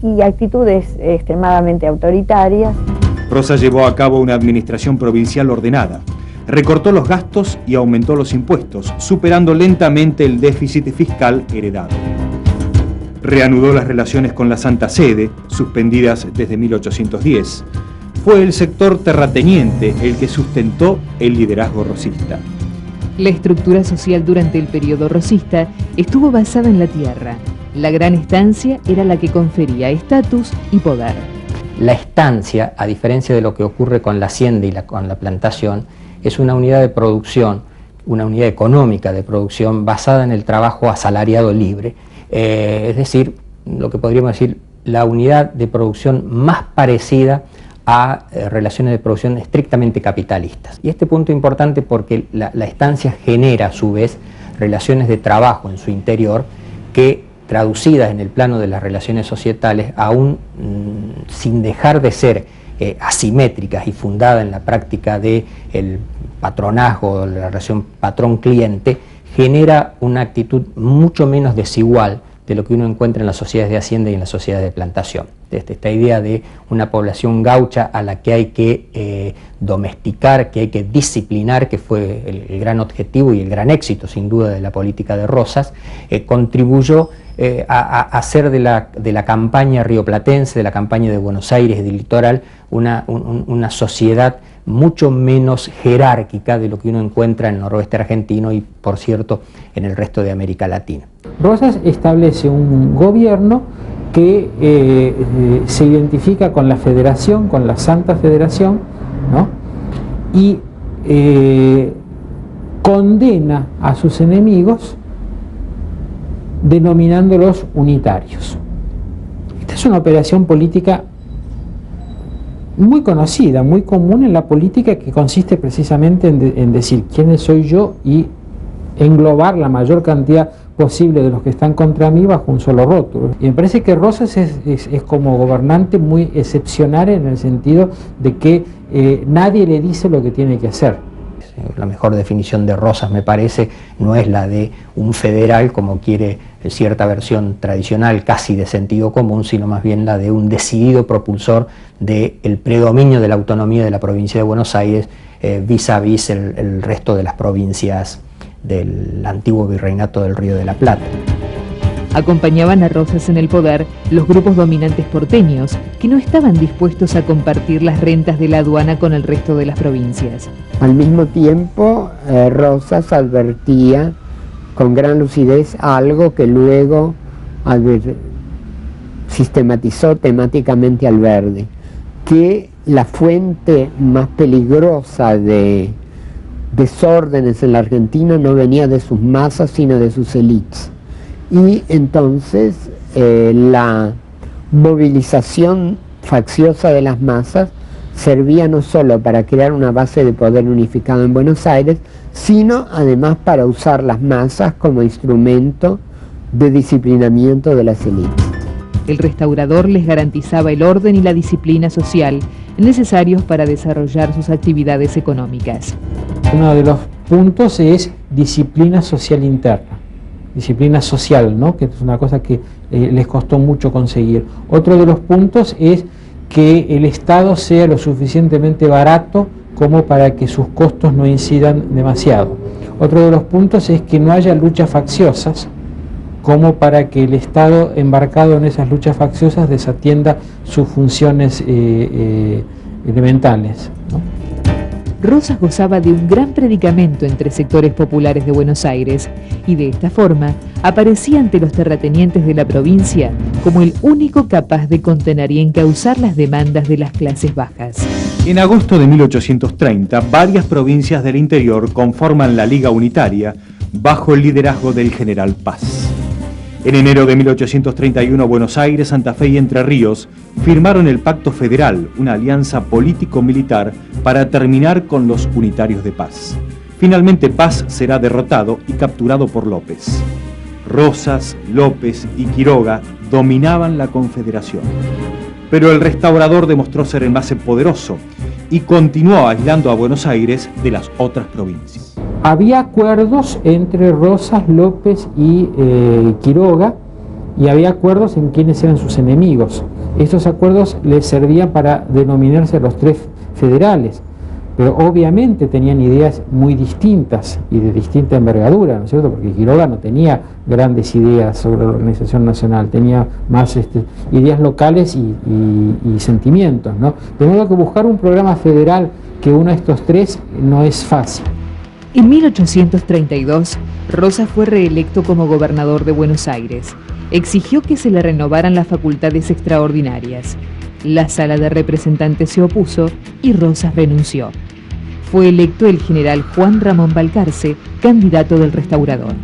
y actitudes extremadamente autoritarias. Rosas llevó a cabo una administración provincial ordenada, recortó los gastos y aumentó los impuestos, superando lentamente el déficit fiscal heredado. Reanudó las relaciones con la Santa Sede, suspendidas desde 1810. Fue el sector terrateniente el que sustentó el liderazgo rosista. La estructura social durante el periodo rosista estuvo basada en la tierra. La gran estancia era la que confería estatus y poder. La estancia, a diferencia de lo que ocurre con la hacienda y con la plantación, es una unidad de producción, una unidad económica de producción basada en el trabajo asalariado libre. Es decir, lo que podríamos decir, la unidad de producción más parecida a relaciones de producción estrictamente capitalistas. Y este punto es importante porque la estancia genera a su vez relaciones de trabajo en su interior que, traducidas en el plano de las relaciones societales, aún sin dejar de ser asimétricas y fundadas en la práctica del patronazgo, la relación patrón-cliente, genera una actitud mucho menos desigual de lo que uno encuentra en las sociedades de hacienda y en las sociedades de plantación. Esta idea de una población gaucha a la que hay que domesticar, que hay que disciplinar, que fue el gran objetivo y el gran éxito sin duda de la política de Rosas, contribuyó a hacer de la campaña rioplatense, de la campaña de Buenos Aires y del litoral, una sociedad mucho menos jerárquica de lo que uno encuentra en el noroeste argentino y, por cierto, en el resto de América Latina. Rosas establece un gobierno que se identifica con la federación, con la Santa Federación, ¿no? Y condena a sus enemigos denominándolos unitarios. Esta es una operación política muy conocida, muy común en la política, que consiste precisamente en decir quién soy yo y englobar la mayor cantidad posible de los que están contra mí bajo un solo rótulo. Y me parece que Rosas es como gobernante muy excepcional en el sentido de que nadie le dice lo que tiene que hacer. La mejor definición de Rosas, me parece, no es la de un federal como quiere cierta versión tradicional casi de sentido común, sino más bien la de un decidido propulsor del predominio de la autonomía de la provincia de Buenos Aires vis a vis el resto de las provincias del antiguo virreinato del Río de la Plata. Acompañaban a Rosas en el poder los grupos dominantes porteños, que no estaban dispuestos a compartir las rentas de la aduana con el resto de las provincias. Al mismo tiempo, Rosas advertía con gran lucidez algo que luego sistematizó temáticamente Alberdi, que la fuente más peligrosa de desórdenes en la Argentina no venía de sus masas, sino de sus élites. Y entonces la movilización facciosa de las masas servía no solo para crear una base de poder unificado en Buenos Aires, sino además para usar las masas como instrumento de disciplinamiento de las élites. El restaurador les garantizaba el orden y la disciplina social necesarios para desarrollar sus actividades económicas. Uno de los puntos es disciplina social interna. disciplina social, ¿no? Que es una cosa que les costó mucho conseguir. Otro de los puntos es que el Estado sea lo suficientemente barato como para que sus costos no incidan demasiado. Otro de los puntos es que no haya luchas facciosas, como para que el Estado embarcado en esas luchas facciosas desatienda sus funciones elementales, ¿no? Rosas gozaba de un gran predicamento entre sectores populares de Buenos Aires y de esta forma aparecía ante los terratenientes de la provincia como el único capaz de contener y encauzar las demandas de las clases bajas. En agosto de 1830, varias provincias del interior conforman la Liga Unitaria bajo el liderazgo del general Paz. En enero de 1831, Buenos Aires, Santa Fe y Entre Ríos firmaron el Pacto Federal, una alianza político-militar para terminar con los unitarios de Paz. Finalmente Paz será derrotado y capturado por López. Rosas, López y Quiroga dominaban la Confederación. Pero el restaurador demostró ser el más poderoso y continuó aislando a Buenos Aires de las otras provincias. Había acuerdos entre Rosas, López y Quiroga, y había acuerdos en quiénes eran sus enemigos. Estos acuerdos les servían para denominarse a los tres federales, pero obviamente tenían ideas muy distintas y de distinta envergadura, ¿no es cierto? Porque Quiroga no tenía grandes ideas sobre la organización nacional, tenía más ideas locales y sentimientos, ¿no? De modo que buscar un programa federal que una de estos tres no es fácil. En 1832, Rosas fue reelecto como gobernador de Buenos Aires. Exigió que se le renovaran las facultades extraordinarias. La Sala de Representantes se opuso y Rosas renunció. Fue electo el general Juan Ramón Balcarce, candidato del restaurador.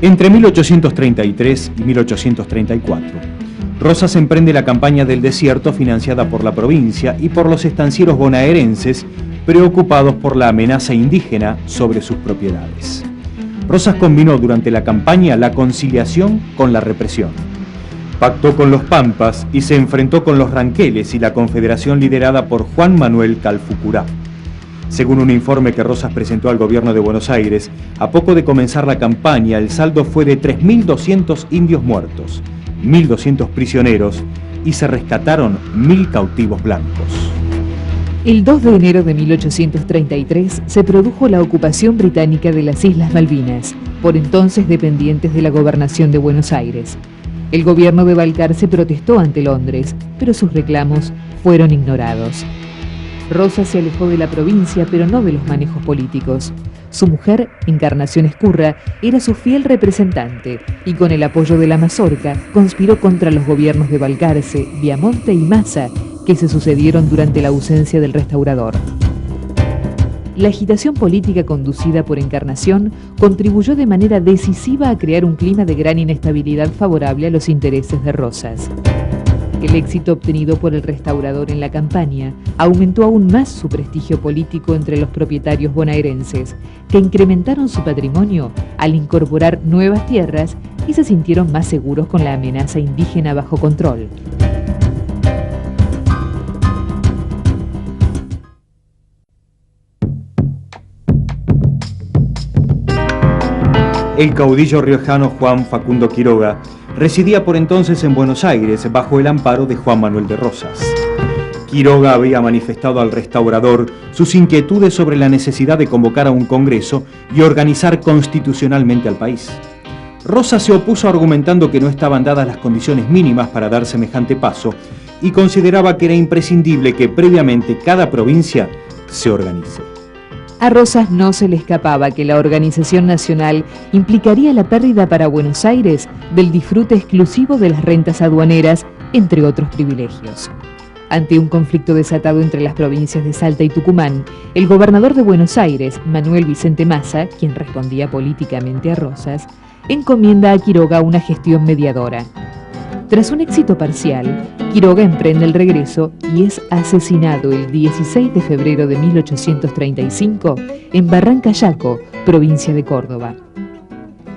Entre 1833 y 1834, Rosas emprende la campaña del desierto financiada por la provincia y por los estancieros bonaerenses preocupados por la amenaza indígena sobre sus propiedades. Rosas combinó durante la campaña la conciliación con la represión. Pactó con los Pampas y se enfrentó con los Ranqueles y la confederación liderada por Juan Manuel Calfucurá. Según un informe que Rosas presentó al gobierno de Buenos Aires, a poco de comenzar la campaña, el saldo fue de 3.200 indios muertos, 1.200 prisioneros y se rescataron 1.000 cautivos blancos. El 2 de enero de 1833 se produjo la ocupación británica de las Islas Malvinas, por entonces dependientes de la gobernación de Buenos Aires. El gobierno de Balcarce protestó ante Londres, pero sus reclamos fueron ignorados. Rosas se alejó de la provincia, pero no de los manejos políticos. Su mujer, Encarnación Escurra, era su fiel representante y con el apoyo de la Mazorca conspiró contra los gobiernos de Balcarce, Viamonte y Massa, que se sucedieron durante la ausencia del restaurador. La agitación política conducida por Encarnación contribuyó de manera decisiva a crear un clima de gran inestabilidad favorable a los intereses de Rosas. El éxito obtenido por el restaurador en la campaña aumentó aún más su prestigio político entre los propietarios bonaerenses, que incrementaron su patrimonio al incorporar nuevas tierras y se sintieron más seguros con la amenaza indígena bajo control. El caudillo riojano Juan Facundo Quiroga residía por entonces en Buenos Aires bajo el amparo de Juan Manuel de Rosas. Quiroga había manifestado al restaurador sus inquietudes sobre la necesidad de convocar a un congreso y organizar constitucionalmente al país. Rosas se opuso argumentando que no estaban dadas las condiciones mínimas para dar semejante paso y consideraba que era imprescindible que previamente cada provincia se organice. A Rosas no se le escapaba que la organización nacional implicaría la pérdida para Buenos Aires del disfrute exclusivo de las rentas aduaneras, entre otros privilegios. Ante un conflicto desatado entre las provincias de Salta y Tucumán, el gobernador de Buenos Aires, Manuel Vicente Massa, quien respondía políticamente a Rosas, encomienda a Quiroga una gestión mediadora. Tras un éxito parcial, Quiroga emprende el regreso y es asesinado el 16 de febrero de 1835 en Barrancayaco, provincia de Córdoba.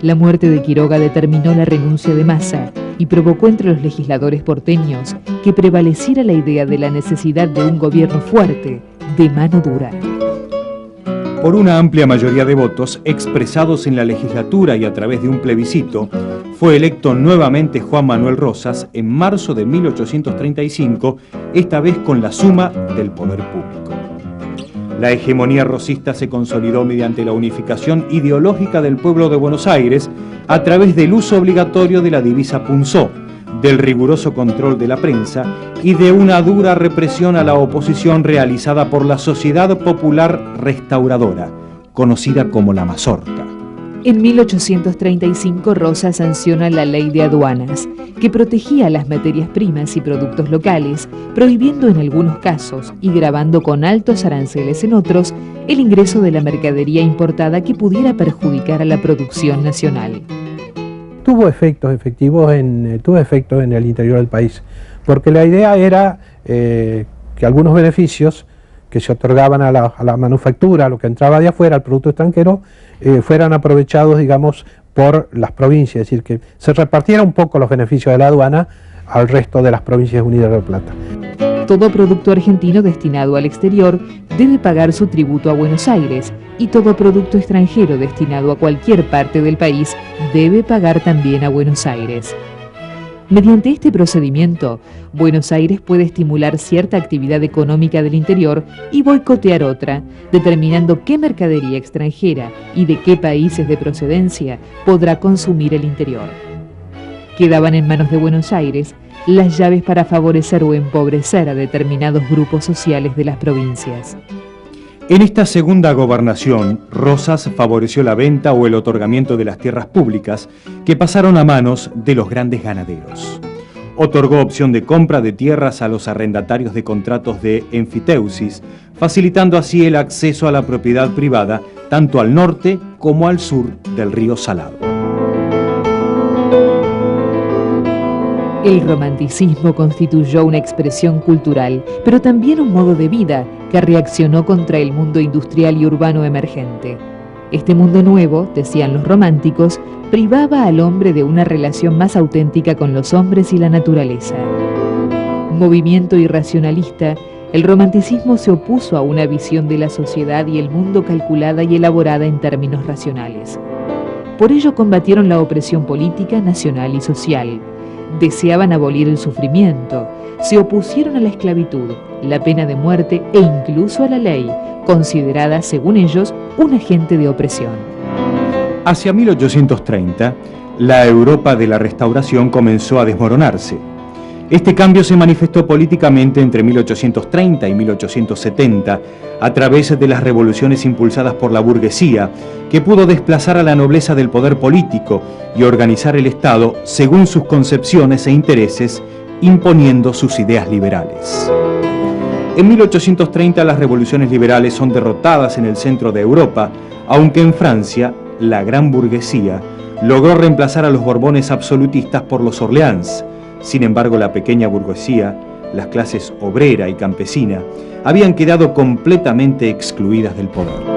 La muerte de Quiroga determinó la renuncia de Massa y provocó entre los legisladores porteños que prevaleciera la idea de la necesidad de un gobierno fuerte, de mano dura. por una amplia mayoría de votos expresados en la legislatura y a través de un plebiscito, fue electo nuevamente Juan Manuel Rosas en marzo de 1835, esta vez con la suma del poder público. La hegemonía rosista se consolidó mediante la unificación ideológica del pueblo de Buenos Aires a través del uso obligatorio de la divisa punzó, del riguroso control de la prensa y de una dura represión a la oposición realizada por la Sociedad Popular Restauradora, conocida como la Mazorca. En 1835 Rosas sanciona la Ley de Aduanas, que protegía las materias primas y productos locales, prohibiendo en algunos casos y gravando con altos aranceles en otros el ingreso de la mercadería importada que pudiera perjudicar a la producción nacional. Tuvo efectos efectivos tuvo efectos en el interior del país, porque la idea era que algunos beneficios que se otorgaban a la manufactura, a lo que entraba de afuera, al producto extranjero, fueran aprovechados, digamos, por las provincias, es decir, que se repartiera un poco los beneficios de la aduana al resto de las provincias unidas de La Plata. Todo producto argentino destinado al exterior debe pagar su tributo a Buenos Aires, y todo producto extranjero destinado a cualquier parte del país debe pagar también a Buenos Aires. Mediante este procedimiento, Buenos Aires puede estimular cierta actividad económica del interior y boicotear otra, determinando qué mercadería extranjera y de qué países de procedencia podrá consumir el interior. Quedaban en manos de Buenos Aires las llaves para favorecer o empobrecer a determinados grupos sociales de las provincias. En esta segunda gobernación, Rosas favoreció la venta o el otorgamiento de las tierras públicas que pasaron a manos de los grandes ganaderos. Otorgó opción de compra de tierras a los arrendatarios de contratos de enfiteusis, facilitando así el acceso a la propiedad privada tanto al norte como al sur del río Salado. El romanticismo constituyó una expresión cultural, pero también un modo de vida que reaccionó contra el mundo industrial y urbano emergente. Este mundo nuevo, decían los románticos, privaba al hombre de una relación más auténtica con los hombres y la naturaleza. Movimiento irracionalista, el romanticismo se opuso a una visión de la sociedad y el mundo calculada y elaborada en términos racionales. Por ello combatieron la opresión política, nacional y social. Deseaban abolir el sufrimiento, se opusieron a la esclavitud, la pena de muerte e incluso a la ley, considerada, según ellos, un agente de opresión. Hacia 1830, la Europa de la Restauración comenzó a desmoronarse. Este cambio se manifestó políticamente entre 1830 y 1870 a través de las revoluciones impulsadas por la burguesía, que pudo desplazar a la nobleza del poder político y organizar el Estado según sus concepciones e intereses, imponiendo sus ideas liberales. En 1830 las revoluciones liberales son derrotadas en el centro de Europa, aunque en Francia la gran burguesía logró reemplazar a los Borbones absolutistas por los Orleans. Sin embargo, la pequeña burguesía, las clases obrera y campesina, habían quedado completamente excluidas del poder.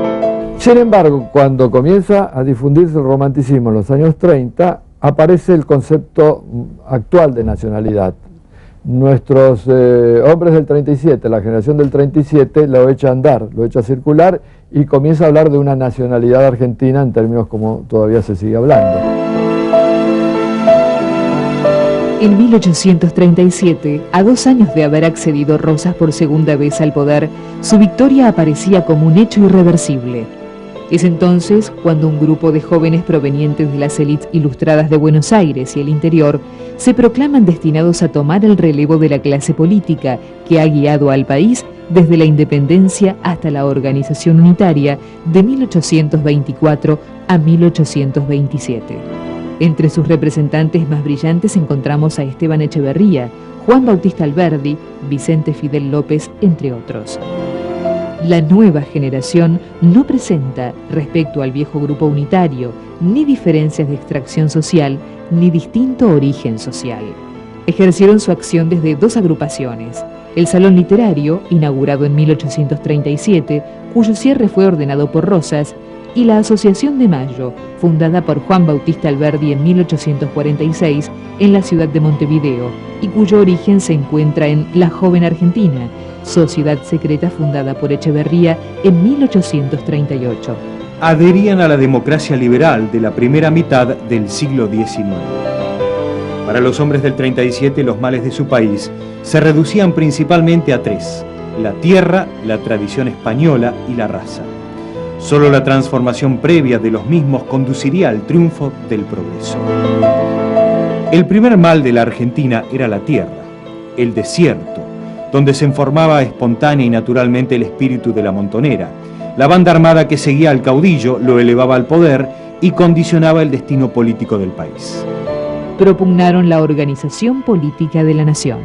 Sin embargo, cuando comienza a difundirse el romanticismo en los años 30, aparece el concepto actual de nacionalidad. Nuestros hombres del 37, la generación del 37, lo echa a andar, lo echa a circular y comienza a hablar de una nacionalidad argentina en términos como todavía se sigue hablando. En 1837, a 2 años de haber accedido Rosas por segunda vez al poder, su victoria aparecía como un hecho irreversible. Es entonces cuando un grupo de jóvenes provenientes de las élites ilustradas de Buenos Aires y el interior se proclaman destinados a tomar el relevo de la clase política que ha guiado al país desde la independencia hasta la organización unitaria de 1824 a 1827. Entre sus representantes más brillantes encontramos a Esteban Echeverría, Juan Bautista Alberdi, Vicente Fidel López, entre otros. La nueva generación no presenta, respecto al viejo grupo unitario, ni diferencias de extracción social, ni distinto origen social. Ejercieron su acción desde 2 agrupaciones: el Salón Literario, inaugurado en 1837, cuyo cierre fue ordenado por Rosas, y la Asociación de Mayo, fundada por Juan Bautista Alberdi en 1846 en la ciudad de Montevideo y cuyo origen se encuentra en La Joven Argentina, sociedad secreta fundada por Echeverría en 1838. Adherían a la democracia liberal de la primera mitad del siglo XIX. Para los hombres del 37, los males de su país se reducían principalmente a tres: la tierra, la tradición española y la raza. Solo la transformación previa de los mismos conduciría al triunfo del progreso. El primer mal de la Argentina era la tierra, el desierto, donde se formaba espontánea y naturalmente el espíritu de la montonera. La banda armada que seguía al caudillo lo elevaba al poder y condicionaba el destino político del país. Propugnaron la organización política de la nación.